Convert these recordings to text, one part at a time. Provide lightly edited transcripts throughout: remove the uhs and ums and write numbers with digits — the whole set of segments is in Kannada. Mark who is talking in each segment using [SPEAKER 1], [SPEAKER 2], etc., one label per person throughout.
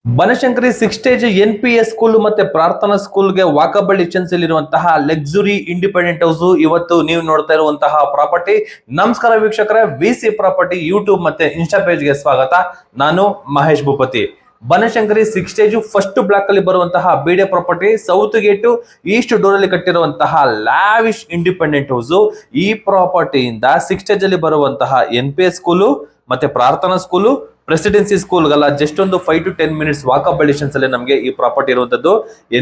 [SPEAKER 1] ಬನಶಂಕರಿ 6 ಸ್ಟೇಜ್ NPS ಸ್ಕೂಲ್ ಮತ್ತೆ ಪ್ರಾರ್ಥನಾ ಸ್ಕೂಲ್ಗೆ ವಾಕಬಲ್ ಡಿಸ್ಟೆನ್ಸ್ ಇರುವಂತಹ ಲಕ್ಸುರಿ ಇಂಡಿಪೆಂಡೆಂಟ್ ಹೌಸ್ ಇವತ್ತು ನೀವು ನೋಡ್ತಾ ಇರುವಂತಹ ಪ್ರಾಪರ್ಟಿ. ನಮಸ್ಕಾರ ವೀಕ್ಷಕರೇ, VC ಪ್ರಾಪರ್ಟಿ ಯೂಟ್ಯೂಬ್ ಮತ್ತೆ ಇನ್ಸ್ಟಾ ಪೇಜ್ಗೆ ಸ್ವಾಗತ. ನಾನು Mahesh Bhupathi. Banashankari 6 stage first block ಅಲ್ಲಿ ಬರುವಂತಹ BD property, south gate East door ಅಲ್ಲಿ ಕಟ್ಟಿರುವಂತಹ ಲಾವಿಶ್ ಇಂಡಿಪೆಂಡೆಂಟ್ ಹೌಸ್. ಈ ಪ್ರಾಪರ್ಟಿಯಿಂದ 6 ಸ್ಟೇಜ್ ಅಲ್ಲಿ ಬರುವಂತಹ NPS ಸ್ಕೂಲು ಮತ್ತೆ ಪ್ರಾರ್ಥನಾ ಸ್ಕೂಲು, ಪ್ರೆಸಿಡೆನ್ಸಿ ಸ್ಕೂಲ್ಗಲ್ಲ, ಜಸ್ಟ್ ಒಂದು 5 to 10 ಮಿನಿಟ್ಸ್ ವಾಕಬಲ್ ಡಿಸ್ಟೆನ್ಸ್ ಅಲ್ಲಿ ನಮಗೆ ಈ ಪ್ರಾಪರ್ಟಿ ಇರುವಂತದ್ದು.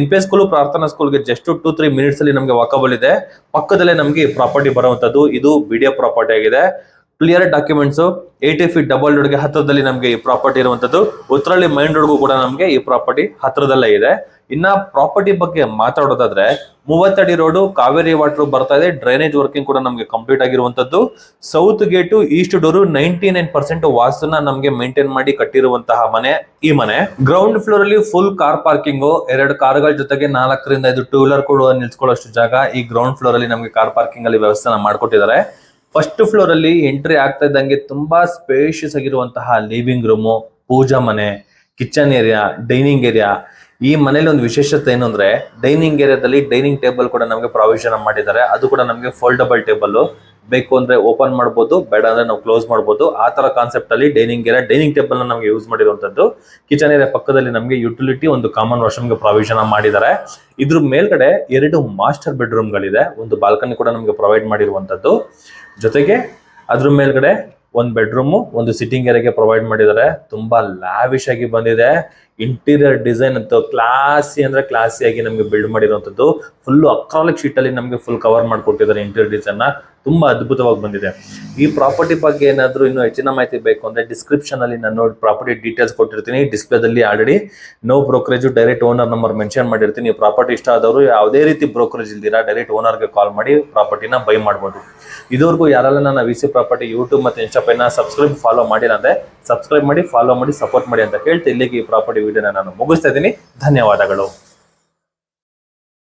[SPEAKER 1] NPS ಸ್ಕೂಲ್, ಪ್ರಾರ್ಥನಾ ಸ್ಕೂಲ್ಗೆ ಜಸ್ಟ್ 2-3 ಮಿನಿಟ್ಸ್ ಅಲ್ಲಿ ನಮಗೆ ವಾಕಬಲ್ ಇದೆ. ಪಕ್ಕದಲ್ಲೇ ನಮಗೆ ಈ ಪ್ರಾಪರ್ಟಿ ಬರುವಂತದ್ದು. ಇದು BD ಪ್ರಾಪರ್ಟಿ ಆಗಿದೆ. ಕ್ಲಿಯರ್ ಡಾಕ್ಯುಮೆಂಟ್ಸ್, 80 ಫೀಟ್ ಡಬಲ್ ರೋಡ್ಗೆ ಹತ್ರದಲ್ಲಿ ನಮಗೆ ಈ ಪ್ರಾಪರ್ಟಿ ಇರುವಂತದ್ದು. ಉತ್ತರಳ್ಳಿ ಮೈನ್ ರೋಡ್ಗೂ ಕೂಡ ನಮಗೆ ಈ ಪ್ರಾಪರ್ಟಿ ಹತ್ರದಲ್ಲೇ ಇದೆ. ಇನ್ನ ಪ್ರಾಪರ್ಟಿ ಬಗ್ಗೆ ಮಾತಾಡೋದಾದ್ರೆ 30 ಅಡಿ ರೋಡ್, ಕಾವೇರಿ ವಾಟರ್ ಬರ್ತಾ ಇದೆ. ಡ್ರೈನೇಜ್ ವರ್ಕಿಂಗ್ ಕೂಡ ನಮಗೆ ಕಂಪ್ಲೀಟ್ ಆಗಿರುವಂತದ್ದು. ಸೌತ್ ಗೇಟ್ ಈಸ್ಟ್ ಡೋರ್ 99% ವಾಸ್ತುನ ನಮಗೆ ಮೇಂಟೈನ್ ಮಾಡಿ ಕಟ್ಟಿರುವಂತಹ ಮನೆ ಈ ಮನೆ. ಗ್ರೌಂಡ್ ಫ್ಲೋರ್ ಅಲ್ಲಿ ಫುಲ್ ಕಾರ್ ಪಾರ್ಕಿಂಗ್, 2 ಕಾರ್ಗಳ ಜೊತೆಗೆ 4 ರಿಂದ 5 ಟೂ ವೀಲರ್ ಕೂಡ ನಿಲ್ಸ್ಕೊಳ್ಳೋಷ್ಟು ಜಾಗ ಈ ಗ್ರೌಂಡ್ ಫ್ಲೋರ್ ಅಲ್ಲಿ ನಮಗೆ ಕಾರ್ ಪಾರ್ಕಿಂಗ್ ಅಲ್ಲಿ ವ್ಯವಸ್ಥೆ ಮಾಡ್ಕೊಟ್ಟಿದ್ದಾರೆ. ಫಸ್ಟ್ ಫ್ಲೋರ್ ಅಲ್ಲಿ ಎಂಟ್ರಿ ಆಗ್ತಾ ಇದ್ದಂಗೆ ತುಂಬಾ ಸ್ಪೇಷಿಯಸ್ ಆಗಿರುವಂತಹ ಲಿವಿಂಗ್ ರೂಮು, ಪೂಜಾ ಮನೆ, ಕಿಚನ್ ಏರಿಯಾ, ಡೈನಿಂಗ್ ಏರಿಯಾ. ಈ ಮನೇಲಿ ಒಂದು ವಿಶೇಷತೆ ಏನು ಅಂದ್ರೆ, ಡೈನಿಂಗ್ ಏರಿಯಾದಲ್ಲಿ ಡೈನಿಂಗ್ ಟೇಬಲ್ ಕೂಡ ನಮಗೆ ಪ್ರಾವಿಷನ್ ಮಾಡಿದ್ದಾರೆ. ಅದು ಕೂಡ ನಮಗೆ ಫೋಲ್ಡಬಲ್ ಟೇಬಲ್, ಬೇಕು ಅಂದ್ರೆ ಓಪನ್ ಮಾಡಬಹುದು, ಬೇಡ ಅಂದ್ರೆ ನಾವು ಕ್ಲೋಸ್ ಮಾಡಬಹುದು. ಆ ತರ ಕಾನ್ಸೆಪ್ಟ್ ಅಲ್ಲಿ ಡೈನಿಂಗ್ ಏರಿಯಾ, ಡೈನಿಂಗ್ ಟೇಬಲ್ ನಮಗೆ ಯೂಸ್ ಮಾಡಿರುವಂತದ್ದು. ಕಿಚನ್ ಏರಿಯಾ ಪಕ್ಕದಲ್ಲಿ ನಮಗೆ ಯುಟಿಲಿಟಿ, ಒಂದು ಕಾಮನ್ ವಾಶ್ರೂಮ್ಗೆ ಪ್ರಾವಿಷನ್ ಮಾಡಿದ್ದಾರೆ. ಇದ್ರ ಮೇಲ್ಗಡೆ 2 ಮಾಸ್ಟರ್ ಬೆಡ್ರೂಮ್ ಗಳಿದೆ, ಒಂದು ಬಾಲ್ಕನಿ ಕೂಡ ನಮಗೆ ಪ್ರೊವೈಡ್ ಮಾಡಿರುವಂತದ್ದು. ಜೊತೆಗೆ ಅದ್ರ ಮೇಲ್ಗಡೆ ಒಂದು ಬೆಡ್ರೂಮು, ಒಂದು ಸಿಟ್ಟಿಂಗ್ ಏರಿಯಾಗೆ ಪ್ರೊವೈಡ್ ಮಾಡಿದ್ದಾರೆ. ತುಂಬಾ ಲ್ಯಾವಿಶ್ ಆಗಿ ಬಂದಿದೆ. ಇಂಟೀರಿಯರ್ ಡಿಸೈನ್ ಅಂತೂ ಕ್ಲಾಸಿ ಅಂದ್ರೆ ಕ್ಲಾಸಿ ಆಗಿ ನಮಗೆ ಬಿಲ್ಡ್ ಮಾಡಿರುವಂತದ್ದು. ಫುಲ್ ಅಕ್ರಾಲಿಕ್ ಶೀಟ್ ಅಲ್ಲಿ ನಮಗೆ ಫುಲ್ ಕವರ್ ಮಾಡಿಕೊಟ್ಟಿದ್ದಾರೆ ಇಂಟೀರಿಯರ್ ಡಿಸೈನ್ ನ. ತುಂಬಾ ಅದ್ಭುತವಾಗಿ ಬಂದಿದೆ. ಈ ಪ್ರಾಪರ್ಟಿ ಬಗ್ಗೆ ಏನಾದ್ರು ಇನ್ನೂ ಹೆಚ್ಚಿನ ಮಾಹಿತಿ ಬೇಕು ಅಂದ್ರೆ ಡಿಸ್ಕ್ರಿಪ್ಷನ್ ಅಲ್ಲಿ ನಾನು ಪ್ರಾಪರ್ಟಿ ಡೀಟೇಲ್ಸ್ ಕೊಟ್ಟಿರ್ತೀನಿ. ಡಿಸ್ಪ್ಲೇದಲ್ಲಿ already no brokerage, direct owner number mention ಮಾಡಿರ್ತೀನಿ. ಈ ಪ್ರಾಪರ್ಟಿ ಇಷ್ಟ ಆದವರು ಯಾವುದೇ ರೀತಿ ಬ್ರೋಕರೇಜ್ ಇಲ್ದಿರಾ ಡೈರೆಕ್ಟ್ ಓನರ್ಗೆ ಕಾಲ್ ಮಾಡಿ ಪ್ರಾಪರ್ಟಿನ ಬೈ ಮಾಡಬಹುದು. ಇದುವರೆಗೂ ಯಾರೆಲ್ಲ ನನ್ನ VC ಪ್ರಾಪರ್ಟಿ ಯೂಟ್ಯೂಬ್ ಮತ್ತೆ ಇನ್ಸ್ಟಾ ಪೇಜ್ನ ಸಬ್ಸ್ಕ್ರೈಬ್, ಫಾಲೋ ಮಾಡಿಲ್ಲ ಅಂದ್ರೆ ಸಬ್ಸ್ಕ್ರೈಬ್ ಮಾಡಿ, ಫಾಲೋ ಮಾಡಿ, ಸಪೋರ್ಟ್ ಮಾಡಿ ಅಂತ ಹೇಳ್ತಾ ಇಲ್ಲಿಗೆ ಈ ಪ್ರಾಪರ್ಟಿ ವಿಡಿಯೋನ ನಾನು ಮುಗಿಸ್ತಾ ಇದ್ದೀನಿ. ಧನ್ಯವಾದಗಳು.